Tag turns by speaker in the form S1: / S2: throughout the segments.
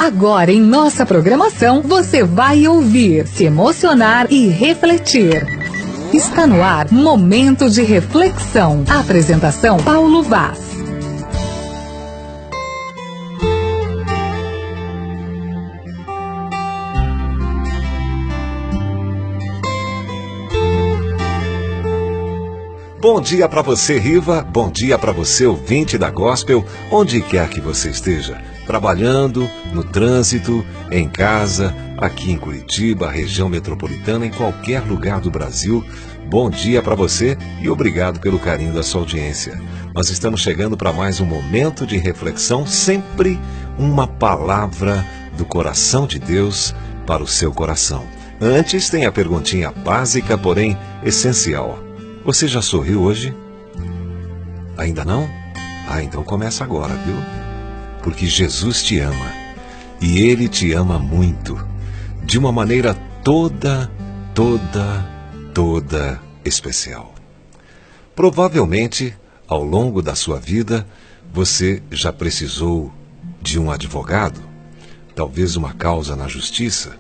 S1: Agora em nossa programação você vai ouvir, se emocionar e refletir. Está no ar Momento de Reflexão. Apresentação Paulo Vaz.
S2: Bom dia para você, Riva. Bom dia para você, ouvinte da Gospel, onde quer que você esteja. Trabalhando, no trânsito, em casa, aqui em Curitiba, região metropolitana, em qualquer lugar do Brasil. Bom dia para você e obrigado pelo carinho da sua audiência. Nós estamos chegando para mais um momento de reflexão, sempre uma palavra do coração de Deus para o seu coração. Antes tem a perguntinha básica, porém essencial. Você já sorriu hoje? Ainda não? Então começa agora, viu? Porque Jesus te ama. E Ele te ama muito. De uma maneira toda especial. Provavelmente, ao longo da sua vida, você já precisou de um advogado, talvez uma causa na justiça.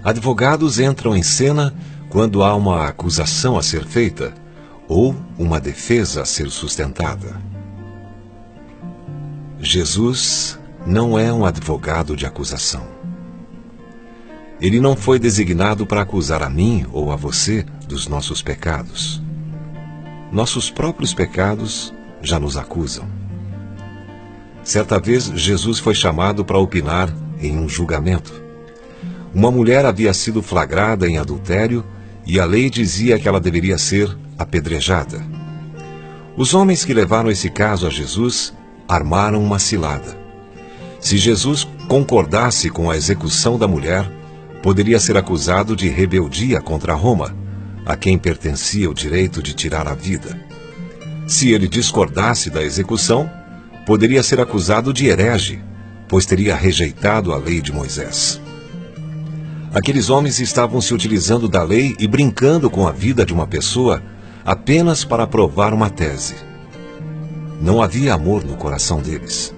S2: Advogados entram em cena quando há uma acusação a ser feita ou uma defesa a ser sustentada. Jesus não é um advogado de acusação. Ele não foi designado para acusar a mim ou a você dos nossos pecados. Nossos próprios pecados já nos acusam. Certa vez, Jesus foi chamado para opinar em um julgamento. Uma mulher havia sido flagrada em adultério e a lei dizia que ela deveria ser apedrejada. Os homens que levaram esse caso a Jesus armaram uma cilada. Se Jesus concordasse com a execução da mulher, poderia ser acusado de rebeldia contra Roma, a quem pertencia o direito de tirar a vida. Se ele discordasse da execução, poderia ser acusado de herege, pois teria rejeitado a lei de Moisés. Aqueles homens estavam se utilizando da lei e brincando com a vida de uma pessoa apenas para provar uma tese. Não havia amor no coração deles.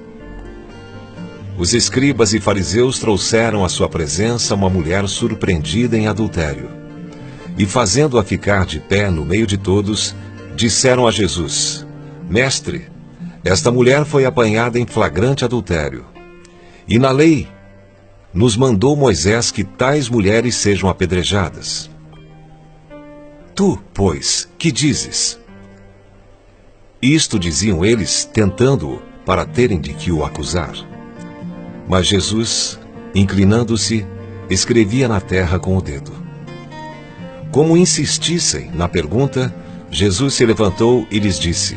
S2: Os escribas e fariseus trouxeram à sua presença uma mulher surpreendida em adultério. E fazendo-a ficar de pé no meio de todos, disseram a Jesus: Mestre, esta mulher foi apanhada em flagrante adultério. E na lei nos mandou Moisés que tais mulheres sejam apedrejadas. Tu, pois, que dizes? Isto diziam eles, tentando-o, para terem de que o acusar. Mas Jesus, inclinando-se, escrevia na terra com o dedo. Como insistissem na pergunta, Jesus se levantou e lhes disse: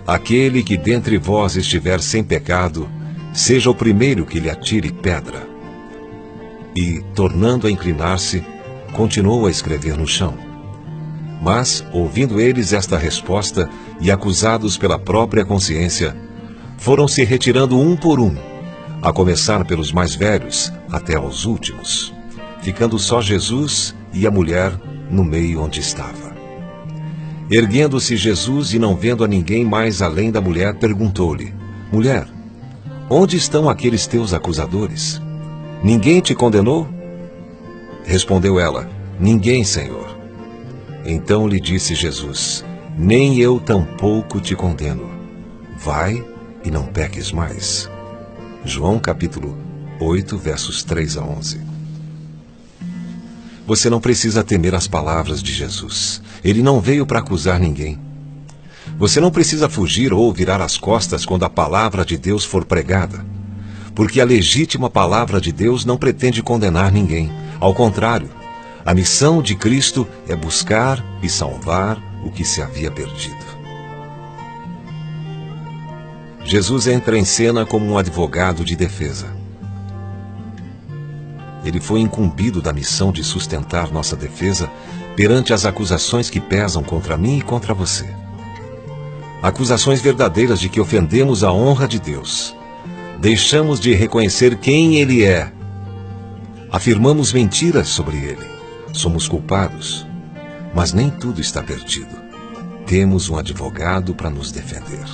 S2: Aquele que dentre vós estiver sem pecado, seja o primeiro que lhe atire pedra. E, tornando a inclinar-se, continuou a escrever no chão. Mas, ouvindo eles esta resposta e acusados pela própria consciência, foram se retirando um por um, a começar pelos mais velhos até aos últimos, ficando só Jesus e a mulher no meio onde estava. Erguendo-se Jesus e não vendo a ninguém mais além da mulher, perguntou-lhe: Mulher, onde estão aqueles teus acusadores? Ninguém te condenou? Respondeu ela: Ninguém, Senhor. Então lhe disse Jesus: Nem eu tampouco te condeno. Vai e não peques mais. João capítulo 8, versos 3 a 11. Você não precisa temer as palavras de Jesus. Ele não veio para acusar ninguém. Você não precisa fugir ou virar as costas quando a palavra de Deus for pregada. Porque a legítima palavra de Deus não pretende condenar ninguém. Ao contrário, a missão de Cristo é buscar e salvar o que se havia perdido. Jesus entra em cena como um advogado de defesa. Ele foi incumbido da missão de sustentar nossa defesa perante as acusações que pesam contra mim e contra você. Acusações verdadeiras de que ofendemos a honra de Deus. Deixamos de reconhecer quem Ele é. Afirmamos mentiras sobre Ele. Somos culpados. Mas nem tudo está perdido. Temos um advogado para nos defender.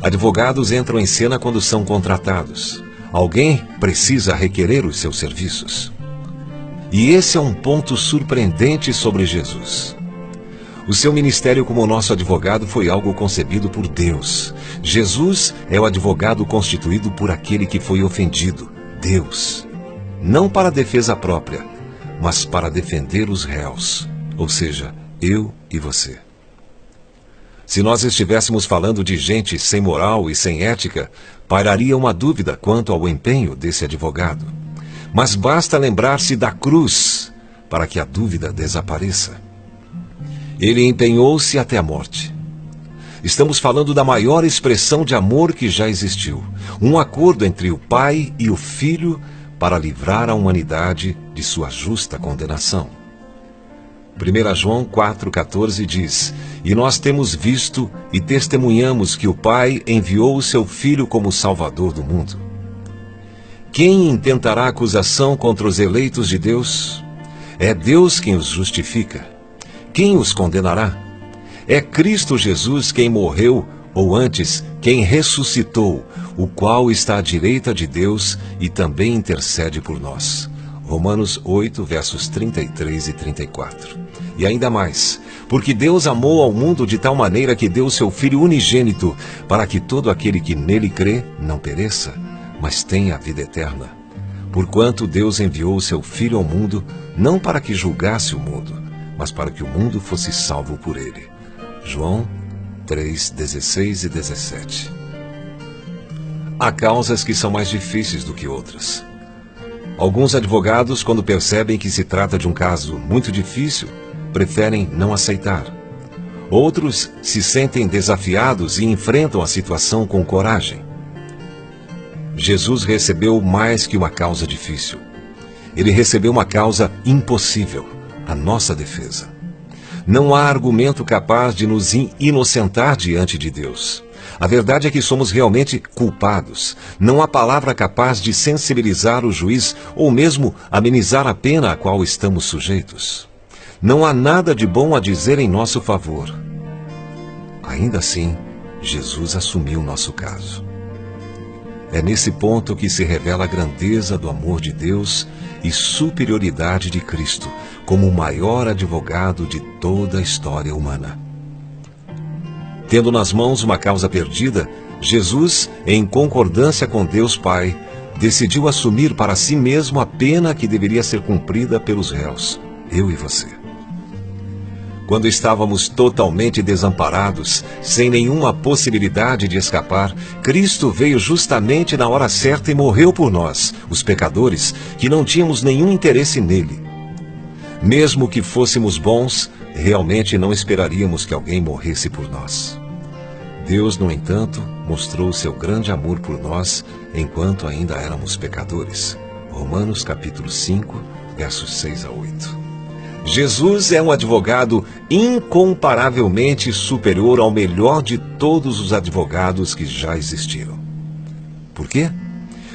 S2: Advogados entram em cena quando são contratados. Alguém precisa requerer os seus serviços. E esse é um ponto surpreendente sobre Jesus. O seu ministério como nosso advogado foi algo concebido por Deus. Jesus é o advogado constituído por aquele que foi ofendido, Deus. Não para defesa própria, mas para defender os réus, ou seja, eu e você. Se nós estivéssemos falando de gente sem moral e sem ética, pairaria uma dúvida quanto ao empenho desse advogado. Mas basta lembrar-se da cruz para que a dúvida desapareça. Ele empenhou-se até a morte. Estamos falando da maior expressão de amor que já existiu. Um acordo entre o Pai e o Filho para livrar a humanidade de sua justa condenação. 1 João 4,14 diz: E nós temos visto e testemunhamos que o Pai enviou o seu Filho como Salvador do mundo. Quem intentará acusação contra os eleitos de Deus? É Deus quem os justifica. Quem os condenará? É Cristo Jesus quem morreu, ou antes, quem ressuscitou, o qual está à direita de Deus e também intercede por nós. Romanos 8, versos 33 e 34. E ainda mais, porque Deus amou ao mundo de tal maneira que deu o seu Filho unigênito, para que todo aquele que nele crê não pereça, mas tenha a vida eterna. Porquanto Deus enviou o seu Filho ao mundo, não para que julgasse o mundo, mas para que o mundo fosse salvo por ele. João 3, 16 e 17. Há causas que são mais difíceis do que outras. Alguns advogados, quando percebem que se trata de um caso muito difícil, preferem não aceitar. Outros se sentem desafiados e enfrentam a situação com coragem. Jesus recebeu mais que uma causa difícil. Ele recebeu uma causa impossível, a nossa defesa. Não há argumento capaz de nos inocentar diante de Deus. A verdade é que somos realmente culpados. Não há palavra capaz de sensibilizar o juiz ou mesmo amenizar a pena a qual estamos sujeitos. Não há nada de bom a dizer em nosso favor. Ainda assim, Jesus assumiu nosso caso. É nesse ponto que se revela a grandeza do amor de Deus e superioridade de Cristo como o maior advogado de toda a história humana. Tendo nas mãos uma causa perdida, Jesus, em concordância com Deus Pai, decidiu assumir para si mesmo a pena que deveria ser cumprida pelos réus, eu e você. Quando estávamos totalmente desamparados, sem nenhuma possibilidade de escapar, Cristo veio justamente na hora certa e morreu por nós, os pecadores, que não tínhamos nenhum interesse nele. Mesmo que fôssemos bons, realmente não esperaríamos que alguém morresse por nós. Deus, no entanto, mostrou seu grande amor por nós enquanto ainda éramos pecadores. Romanos capítulo 5, versos 6 a 8. Jesus é um advogado incomparavelmente superior ao melhor de todos os advogados que já existiram. Por quê?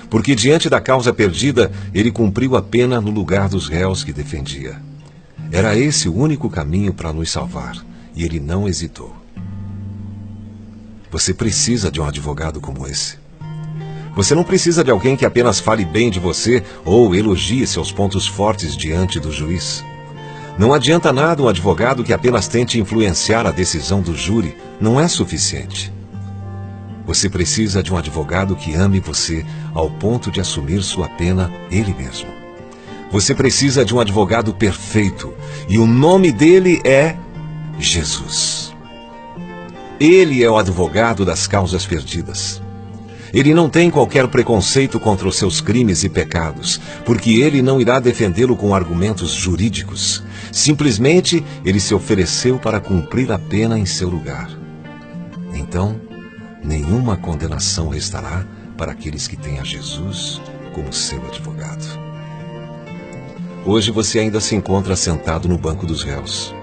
S2: Porque diante da causa perdida, ele cumpriu a pena no lugar dos réus que defendia. Era esse o único caminho para nos salvar, e ele não hesitou. Você precisa de um advogado como esse. Você não precisa de alguém que apenas fale bem de você ou elogie seus pontos fortes diante do juiz. Não adianta nada um advogado que apenas tente influenciar a decisão do júri. Não é suficiente. Você precisa de um advogado que ame você ao ponto de assumir sua pena ele mesmo. Você precisa de um advogado perfeito, e o nome dele é Jesus. Ele é o advogado das causas perdidas. Ele não tem qualquer preconceito contra os seus crimes e pecados, porque ele não irá defendê-lo com argumentos jurídicos. Simplesmente, ele se ofereceu para cumprir a pena em seu lugar. Então, nenhuma condenação restará para aqueles que têm a Jesus como seu advogado. Hoje você ainda se encontra sentado no banco dos réus.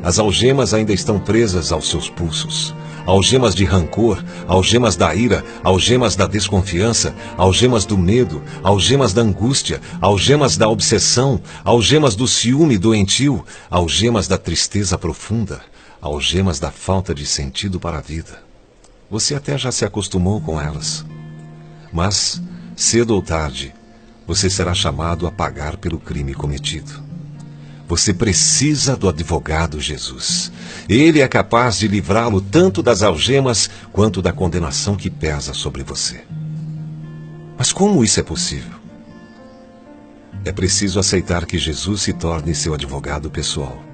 S2: As algemas ainda estão presas aos seus pulsos. Algemas de rancor, algemas da ira, algemas da desconfiança, algemas do medo, algemas da angústia, algemas da obsessão, algemas do ciúme doentio, algemas da tristeza profunda, algemas da falta de sentido para a vida. Você até já se acostumou com elas. Mas, cedo ou tarde, você será chamado a pagar pelo crime cometido. Você precisa do advogado Jesus. Ele é capaz de livrá-lo tanto das algemas quanto da condenação que pesa sobre você. Mas como isso é possível? É preciso aceitar que Jesus se torne seu advogado pessoal.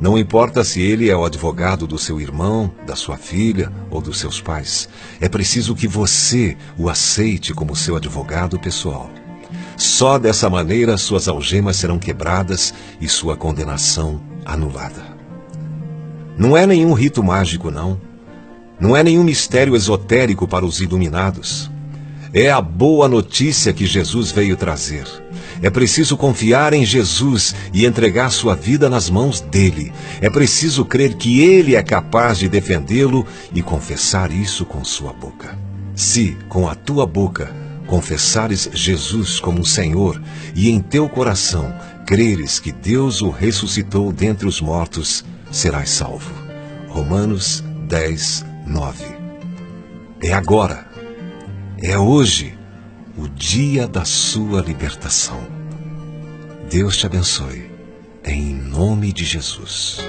S2: Não importa se ele é o advogado do seu irmão, da sua filha ou dos seus pais. É preciso que você o aceite como seu advogado pessoal. Só dessa maneira suas algemas serão quebradas e sua condenação anulada. Não é nenhum rito mágico, não. Não é nenhum mistério esotérico para os iluminados. É a boa notícia que Jesus veio trazer. É preciso confiar em Jesus e entregar sua vida nas mãos dele. É preciso crer que ele é capaz de defendê-lo e confessar isso com sua boca. Se, com a tua boca, confessares Jesus como Senhor e em teu coração creres que Deus o ressuscitou dentre os mortos, serás salvo. Romanos 10, 9. É agora. É hoje o dia da sua libertação. Deus te abençoe, em nome de Jesus.